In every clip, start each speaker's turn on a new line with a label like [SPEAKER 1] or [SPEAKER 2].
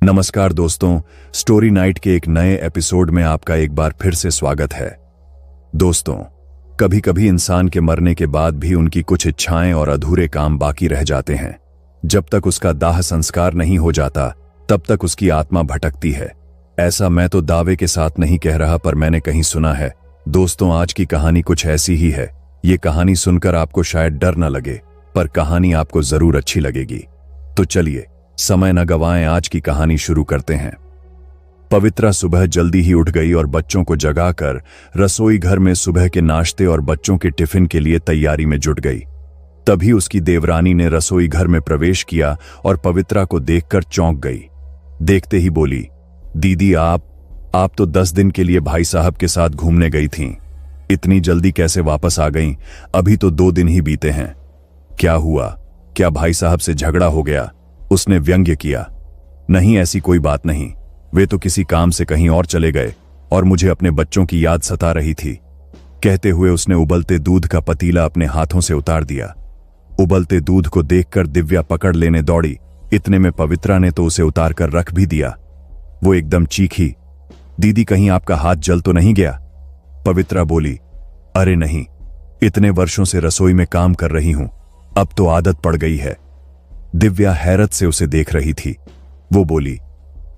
[SPEAKER 1] नमस्कार दोस्तों, story night के एक नए एपिसोड में आपका एक बार फिर से स्वागत है। दोस्तों, कभी कभी इंसान के मरने के बाद भी उनकी कुछ इच्छाएं और अधूरे काम बाकी रह जाते हैं। जब तक उसका दाह संस्कार नहीं हो जाता तब तक उसकी आत्मा भटकती है। ऐसा मैं तो दावे के साथ नहीं कह रहा, पर मैंने कहीं सुना है। दोस्तों, आज की कहानी कुछ ऐसी ही है। ये कहानी सुनकर आपको शायद डर न लगे, पर कहानी आपको जरूर अच्छी लगेगी। तो चलिए समय न गवाएं, आज की कहानी शुरू करते हैं। पवित्रा सुबह जल्दी ही उठ गई और बच्चों को जगाकर रसोई घर में सुबह के नाश्ते और बच्चों के टिफिन के लिए तैयारी में जुट गई। तभी उसकी देवरानी ने रसोई घर में प्रवेश किया और पवित्रा को देखकर चौंक गई। देखते ही बोली, दीदी आप तो 10 दिन के लिए भाई साहब के साथ घूमने गई थीं। इतनी जल्दी कैसे वापस आ गईं? अभी तो 2 दिन ही बीते हैं। क्या हुआ? क्या भाई साहब से झगड़ा हो गया? उसने व्यंग्य किया। नहीं, ऐसी कोई बात नहीं। वे तो किसी काम से कहीं और चले गए और मुझे अपने बच्चों की याद सता रही थी। कहते हुए उसने उबलते दूध का पतीला अपने हाथों से उतार दिया। उबलते दूध को देखकर दिव्या पकड़ लेने दौड़ी। इतने में पवित्रा ने तो उसे उतार कर रख भी दिया। वो एकदम चीखी, दीदी कहीं आपका हाथ जल तो नहीं गया? पवित्रा बोली, अरे नहीं, इतने वर्षों से रसोई में काम कर रही हूं, अब तो आदत पड़ गई है। दिव्या हैरत से उसे देख रही थी। वो बोली,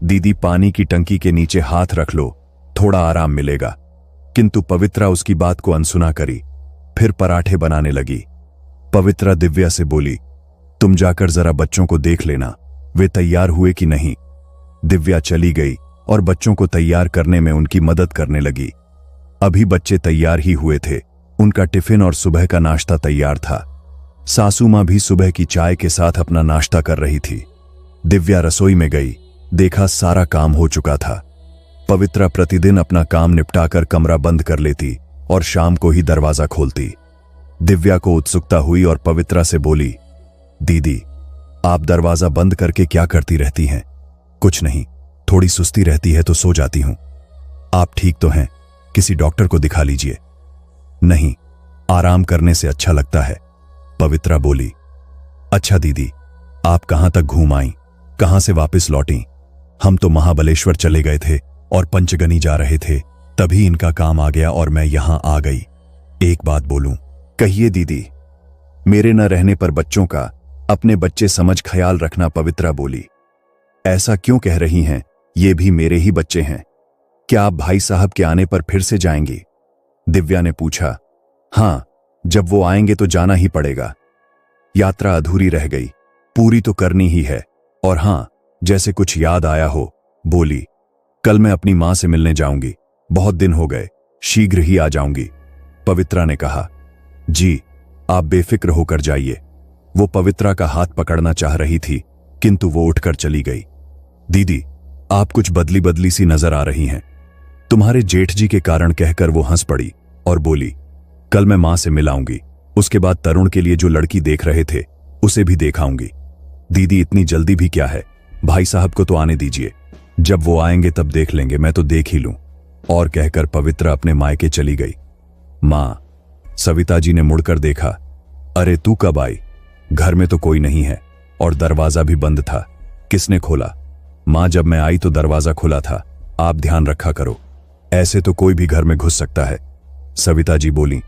[SPEAKER 1] दीदी पानी की टंकी के नीचे हाथ रख लो, थोड़ा आराम मिलेगा। किंतु पवित्रा उसकी बात को अनसुना करी, फिर पराठे बनाने लगी। पवित्रा दिव्या से बोली, तुम जाकर जरा बच्चों को देख लेना, वे तैयार हुए कि नहीं। दिव्या चली गई और बच्चों को तैयार करने में उनकी मदद करने लगी। अभी बच्चे तैयार ही हुए थे। उनका टिफिन और सुबह का नाश्ता तैयार था। सासू मां भी सुबह की चाय के साथ अपना नाश्ता कर रही थी। दिव्या रसोई में गई, देखा सारा काम हो चुका था। पवित्रा प्रतिदिन अपना काम निपटाकर कमरा बंद कर लेती और शाम को ही दरवाजा खोलती। दिव्या को उत्सुकता हुई और पवित्रा से बोली, दीदी आप दरवाजा बंद करके क्या करती रहती हैं? कुछ नहीं, थोड़ी सुस्ती रहती है तो सो जाती हूं। आप ठीक तो हैं? किसी डॉक्टर को दिखा लीजिए। नहीं, आराम करने से अच्छा लगता है, पवित्रा बोली। अच्छा दीदी, आप कहां तक घूम आई? कहां से वापस लौटी? हम तो महाबलेश्वर चले गए थे और पंचगनी जा रहे थे, तभी इनका काम आ गया और मैं यहां आ गई। एक बात बोलूं? कहिए दीदी। मेरे न रहने पर बच्चों का अपने बच्चे समझ ख्याल रखना, पवित्रा बोली। ऐसा क्यों कह रही हैं? ये भी मेरे ही बच्चे हैं। क्या आप भाई साहब के आने पर फिर से जाएंगी? दिव्या ने पूछा। हां, जब वो आएंगे तो जाना ही पड़ेगा। यात्रा अधूरी रह गई, पूरी तो करनी ही है। और हां, जैसे कुछ याद आया हो, बोली, कल मैं अपनी मां से मिलने जाऊंगी, बहुत दिन हो गए, शीघ्र ही आ जाऊंगी। पवित्रा ने कहा, जी आप बेफिक्र होकर जाइए। वो पवित्रा का हाथ पकड़ना चाह रही थी, किंतु वो उठकर चली गई। दीदी आप कुछ बदली बदली सी नजर आ रही हैं। तुम्हारे जेठ जी के कारण कहकर वो हंस पड़ी और बोली, कल मैं मां से मिलाऊंगी, उसके बाद तरुण के लिए जो लड़की देख रहे थे उसे भी देखाऊंगी। दीदी इतनी जल्दी भी क्या है? भाई साहब को तो आने दीजिए, जब वो आएंगे तब देख लेंगे, मैं तो देख ही लूं। और कहकर पवित्रा अपने मायके चली गई। मां, सविता जी ने मुड़कर देखा। अरे तू कब आई? घर में तो कोई नहीं है और दरवाजा भी बंद था। किसने खोला? मां, जब मैं आई तो दरवाजा खुला था, आप ध्यान रखा करो, ऐसे तो कोई भी घर में घुस सकता है। सविता जी बोली,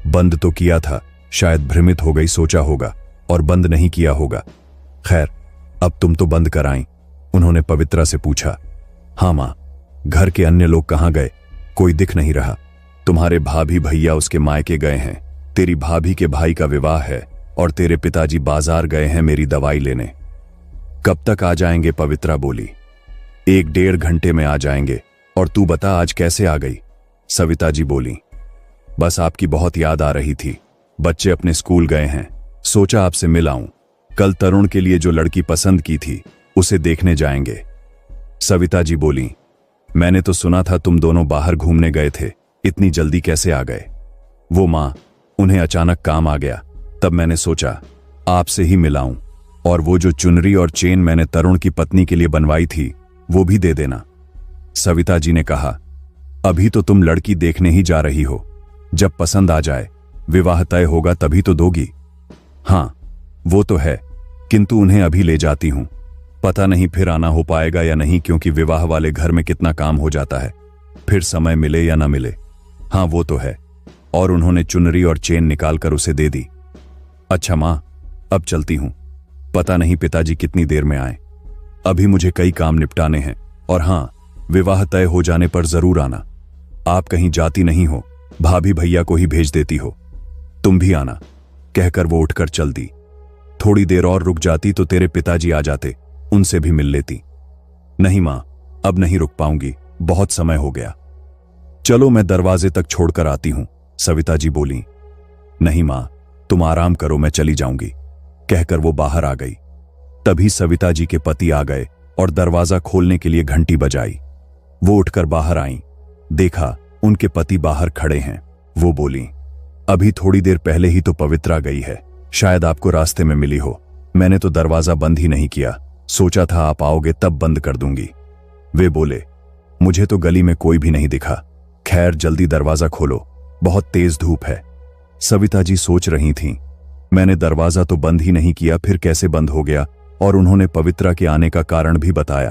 [SPEAKER 1] बंद तो किया था, शायद भ्रमित हो गई, सोचा होगा और बंद नहीं किया होगा। खैर, अब तुम तो बंद कर आई। उन्होंने पवित्रा से पूछा। हां मां, घर के अन्य लोग कहां गए? कोई दिख नहीं रहा। तुम्हारे भाभी भैया उसके मायके गए हैं, तेरी भाभी के भाई का विवाह है और तेरे पिताजी बाजार गए हैं मेरी दवाई लेने। कब तक आ जाएंगे? पवित्रा बोली। 1-1.5 घंटे में आ जाएंगे। और तू बता आज कैसे आ गई? सविता जी बोली। बस आपकी बहुत याद आ रही थी। बच्चे अपने स्कूल गए हैं, सोचा आपसे मिल आऊं। कल तरुण के लिए जो लड़की पसंद की थी उसे देखने जाएंगे। सविता जी बोली, मैंने तो सुना था तुम दोनों बाहर घूमने गए थे, इतनी जल्दी कैसे आ गए? वो मां, उन्हें अचानक काम आ गया, तब मैंने सोचा आपसे ही मिलाऊं। और वो जो चुनरी और चेन मैंने तरुण की पत्नी के लिए बनवाई थी वो भी दे देना। सविता जी ने कहा, अभी तो तुम लड़की देखने ही जा रही हो, जब पसंद आ जाए, विवाह तय होगा तभी तो दोगी। हां वो तो है, किंतु उन्हें अभी ले जाती हूं, पता नहीं फिर आना हो पाएगा या नहीं, क्योंकि विवाह वाले घर में कितना काम हो जाता है, फिर समय मिले या ना मिले। हाँ वो तो है। और उन्होंने चुनरी और चेन निकालकर उसे दे दी। अच्छा मां, अब चलती हूं, पता नहीं पिताजी कितनी देर में आए, अभी मुझे कई काम निपटाने हैं। और हां, विवाह तय हो जाने पर जरूर आना। आप कहीं जाती नहीं हो, भाभी भैया को ही भेज देती हो, तुम भी आना। कहकर वो उठकर चल दी। थोड़ी देर और रुक जाती तो तेरे पिताजी आ जाते, उनसे भी मिल लेती। नहीं मां, अब नहीं रुक पाऊंगी, बहुत समय हो गया। चलो मैं दरवाजे तक छोड़कर आती हूं, सविता जी बोली। नहीं मां, तुम आराम करो, मैं चली जाऊंगी, कहकर वो बाहर आ गई। तभी सविता जी के पति आ गए और दरवाजा खोलने के लिए घंटी बजाई। वो उठकर बाहर आईं, देखा उनके पति बाहर खड़े हैं। वो बोली, अभी थोड़ी देर पहले ही तो पवित्रा गई है, शायद आपको रास्ते में मिली हो। मैंने तो दरवाजा बंद ही नहीं किया, सोचा था आप आओगे तब बंद कर दूंगी। वे बोले, मुझे तो गली में कोई भी नहीं दिखा, खैर जल्दी दरवाजा खोलो, बहुत तेज धूप है। सविता जी सोच रही थीं, मैंने दरवाजा तो बंद ही नहीं किया, फिर कैसे बंद हो गया। और उन्होंने पवित्रा के आने का कारण भी बताया।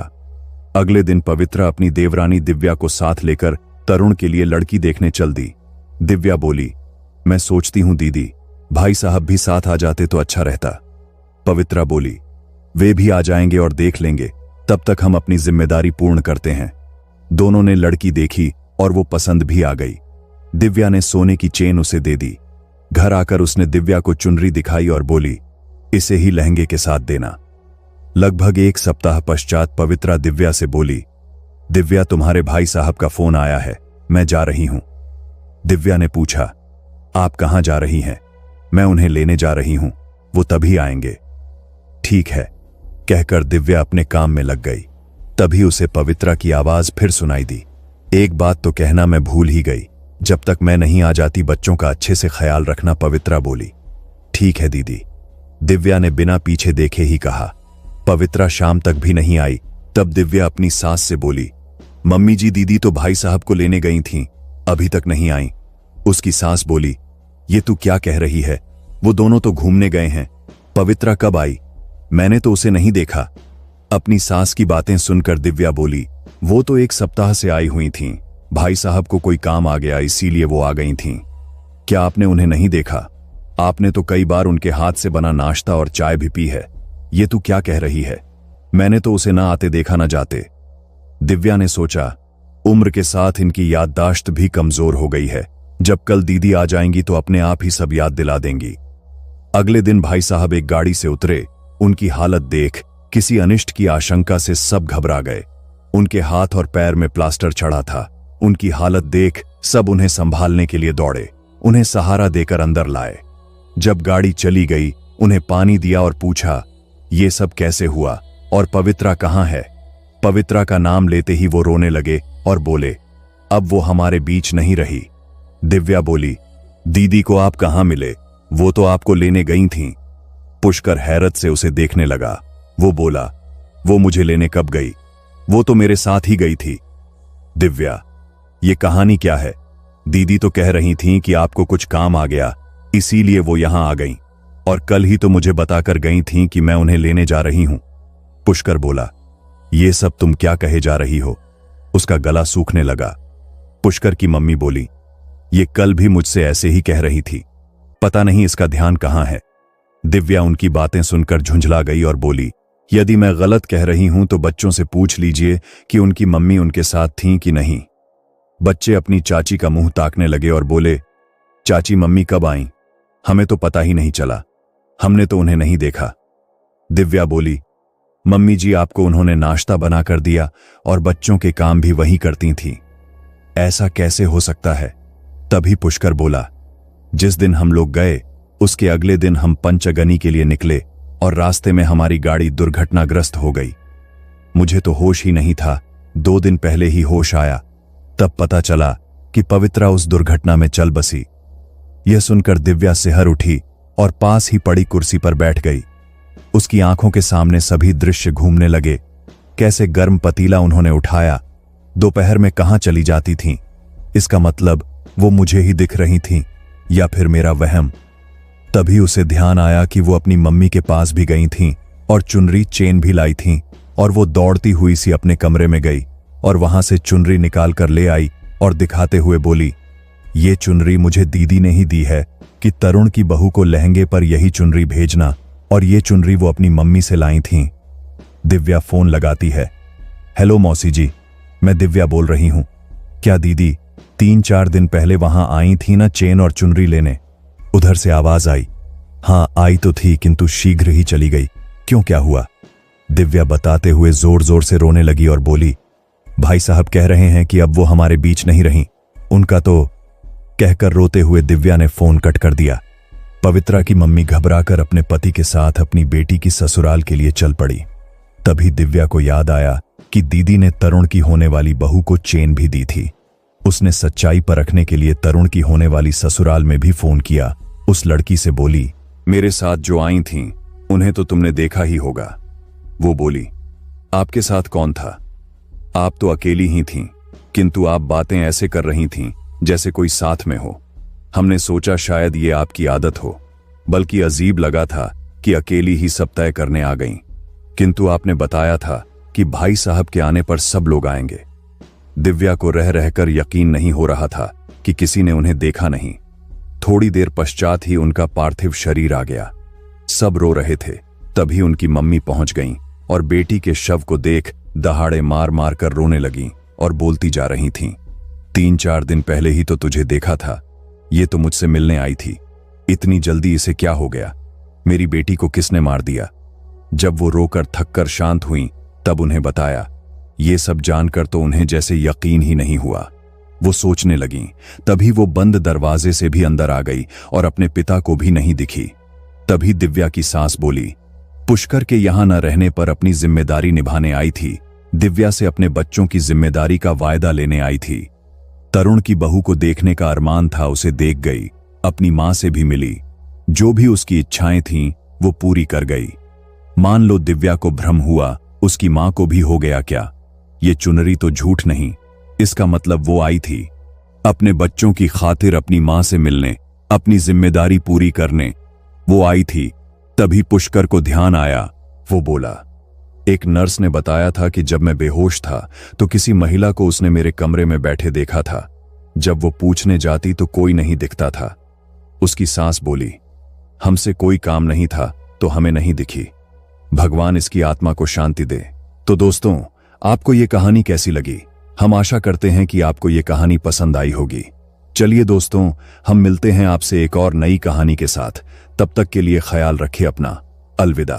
[SPEAKER 1] अगले दिन पवित्रा अपनी देवरानी दिव्या को साथ लेकर तरुण के लिए लड़की देखने चल दी। दिव्या बोली, मैं सोचती हूं दीदी, भाई साहब भी साथ आ जाते तो अच्छा रहता। पवित्रा बोली, वे भी आ जाएंगे और देख लेंगे, तब तक हम अपनी जिम्मेदारी पूर्ण करते हैं। दोनों ने लड़की देखी और वो पसंद भी आ गई। दिव्या ने सोने की चेन उसे दे दी। घर आकर उसने दिव्या को चुनरी दिखाई और बोली, इसे ही लहंगे के साथ देना। लगभग एक सप्ताह पश्चात पवित्रा दिव्या से बोली, दिव्या तुम्हारे भाई साहब का फोन आया है, मैं जा रही हूं। दिव्या ने पूछा, आप कहां जा रही हैं? मैं उन्हें लेने जा रही हूं, वो तभी आएंगे। ठीक है, कहकर दिव्या अपने काम में लग गई। तभी उसे पवित्रा की आवाज फिर सुनाई दी, एक बात तो कहना मैं भूल ही गई, जब तक मैं नहीं आ जाती बच्चों का अच्छे से ख्याल रखना। पवित्रा बोली, ठीक है दीदी, दिव्या ने बिना पीछे देखे ही कहा। पवित्रा शाम तक भी नहीं आई, तब दिव्या अपनी सास से बोली, मम्मी जी दीदी तो भाई साहब को लेने गई थीं, अभी तक नहीं आई। उसकी सास बोली, ये तू क्या कह रही है, वो दोनों तो घूमने गए हैं। पवित्रा कब आई? मैंने तो उसे नहीं देखा। अपनी सास की बातें सुनकर दिव्या बोली, वो तो एक सप्ताह से आई हुई थीं, भाई साहब को कोई काम आ गया इसीलिए वो आ गई थीं। क्या आपने उन्हें नहीं देखा? आपने तो कई बार उनके हाथ से बना नाश्ता और चाय भी पी है। ये तू क्या कह रही है? मैंने तो उसे ना आते देखा ना जाते। दिव्या ने सोचा, उम्र के साथ इनकी याददाश्त भी कमजोर हो गई है, जब कल दीदी आ जाएंगी तो अपने आप ही सब याद दिला देंगी। अगले दिन भाई साहब एक गाड़ी से उतरे। उनकी हालत देख किसी अनिष्ट की आशंका से सब घबरा गए। उनके हाथ और पैर में प्लास्टर चढ़ा था। उनकी हालत देख सब उन्हें संभालने के लिए दौड़े, उन्हें सहारा देकर अंदर लाए। जब गाड़ी चली गई, उन्हें पानी दिया और पूछा, ये सब कैसे हुआ और पवित्रा कहां है? पवित्रा का नाम लेते ही वो रोने लगे और बोले, अब वो हमारे बीच नहीं रही। दिव्या बोली, दीदी को आप कहां मिले? वो तो आपको लेने गई थीं। पुष्कर हैरत से उसे देखने लगा। वो बोला, वो मुझे लेने कब गई? वो तो मेरे साथ ही गई थी। दिव्या, ये कहानी क्या है? दीदी तो कह रही थीं कि आपको कुछ काम आ गया, इसीलिए वो यहां आ गईं, और कल ही तो मुझे बताकर गई थीं कि मैं उन्हें लेने जा रही हूं। पुष्कर बोला, ये सब तुम क्या कहे जा रही हो? उसका गला सूखने लगा। पुष्कर की मम्मी बोली, ये कल भी मुझसे ऐसे ही कह रही थी, पता नहीं इसका ध्यान कहां है। दिव्या उनकी बातें सुनकर झुंझला गई और बोली, यदि मैं गलत कह रही हूं तो बच्चों से पूछ लीजिए कि उनकी मम्मी उनके साथ थीं कि नहीं। बच्चे अपनी चाची का मुंह ताकने लगे और बोले, चाची मम्मी कब आईं? हमें तो पता ही नहीं चला, हमने तो उन्हें नहीं देखा। दिव्या बोली, मम्मी जी आपको उन्होंने नाश्ता बनाकर दिया और बच्चों के काम भी वही करती थीं। ऐसा कैसे हो सकता है? तभी पुष्कर बोला, जिस दिन हम लोग गए उसके अगले दिन हम पंचगनी के लिए निकले और रास्ते में हमारी गाड़ी दुर्घटनाग्रस्त हो गई। मुझे तो होश ही नहीं था, 2 दिन पहले ही होश आया, तब पता चला कि पवित्रा उस दुर्घटना में चल बसी। यह सुनकर दिव्या सिहर उठी और पास ही पड़ी कुर्सी पर बैठ गई। उसकी आंखों के सामने सभी दृश्य घूमने लगे। कैसे गर्म पतीला उन्होंने उठाया, दोपहर में कहां चली जाती थीं? इसका मतलब वो मुझे ही दिख रही थीं या फिर मेरा वहम? तभी उसे ध्यान आया कि वो अपनी मम्मी के पास भी गई थीं और चुनरी चेन भी लाई थीं। और वो दौड़ती हुई सी अपने कमरे में गई और वहां से चुनरी निकाल कर ले आई और दिखाते हुए बोली, ये चुनरी मुझे दीदी ने ही दी है कि तरुण की बहू को लहंगे पर यही चुनरी भेजना, और ये चुनरी वो अपनी मम्मी से लाई थीं। दिव्या फोन लगाती है। हेलो मौसी जी, मैं दिव्या बोल रही हूं। क्या दीदी 3-4 दिन पहले वहां आई थी ना चेन और चुनरी लेने? उधर से आवाज आई। हाँ आई तो थी, किंतु शीघ्र ही चली गई। क्यों, क्या हुआ? दिव्या बताते हुए जोर जोर से रोने लगी और बोली, भाई साहब कह रहे हैं कि अब वो हमारे बीच नहीं रहीं, उनका तो। कहकर रोते हुए दिव्या ने फोन कट कर दिया। पवित्रा की मम्मी घबराकर अपने पति के साथ अपनी बेटी की ससुराल के लिए चल पड़ी। तभी दिव्या को याद आया कि दीदी ने तरुण की होने वाली बहू को चेन भी दी थी। उसने सच्चाई परखने के लिए तरुण की होने वाली ससुराल में भी फोन किया। उस लड़की से बोली, मेरे साथ जो आई थीं उन्हें तो तुमने देखा ही होगा। वो बोली, आपके साथ कौन था? आप तो अकेली ही थीं, किंतु आप बातें ऐसे कर रही थीं जैसे कोई साथ में हो। हमने सोचा शायद ये आपकी आदत हो, बल्कि अजीब लगा था कि अकेली ही सब तय करने आ गईं। किंतु आपने बताया था कि भाई साहब के आने पर सब लोग आएंगे। दिव्या को रह रहकर यकीन नहीं हो रहा था कि किसी ने उन्हें देखा नहीं। थोड़ी देर पश्चात ही उनका पार्थिव शरीर आ गया। सब रो रहे थे। तभी उनकी मम्मी पहुंच गईं और बेटी के शव को देख दहाड़े मार मार कर रोने लगीं और बोलती जा रही थीं, 3-4 दिन पहले ही तो तुझे देखा था, ये तो मुझसे मिलने आई थी। इतनी जल्दी इसे क्या हो गया? मेरी बेटी को किसने मार दिया? जब वो रोकर थककर शांत हुईं तब उन्हें बताया। ये सब जानकर तो उन्हें जैसे यकीन ही नहीं हुआ। वो सोचने लगीं। तभी वो बंद दरवाजे से भी अंदर आ गई और अपने पिता को भी नहीं दिखी। तभी दिव्या की सास बोली, पुष्कर के यहां न रहने पर अपनी जिम्मेदारी निभाने आई थी। दिव्या से अपने बच्चों की जिम्मेदारी का वायदा लेने आई थी। तरुण की बहू को देखने का अरमान था, उसे देख गई। अपनी मां से भी मिली। जो भी उसकी इच्छाएं थीं वो पूरी कर गई। मान लो दिव्या को भ्रम हुआ, उसकी मां को भी हो गया क्या? ये चुनरी तो झूठ नहीं, इसका मतलब वो आई थी अपने बच्चों की खातिर अपनी मां से मिलने, अपनी जिम्मेदारी पूरी करने। वो आई थी। तभी पुष्कर को ध्यान आया। वो बोला, एक नर्स ने बताया था कि जब मैं बेहोश था तो किसी महिला को उसने मेरे कमरे में बैठे देखा था। जब वो पूछने जाती तो कोई नहीं दिखता था। उसकी सास बोली, हमसे कोई काम नहीं था तो हमें नहीं दिखी। भगवान इसकी आत्मा को शांति दे। तो दोस्तों, आपको ये कहानी कैसी लगी? हम आशा करते हैं कि आपको ये कहानी पसंद आई होगी। चलिए दोस्तों, हम मिलते हैं आपसे एक और नई कहानी के साथ। तब तक के लिए ख्याल रखिए अपना। अलविदा।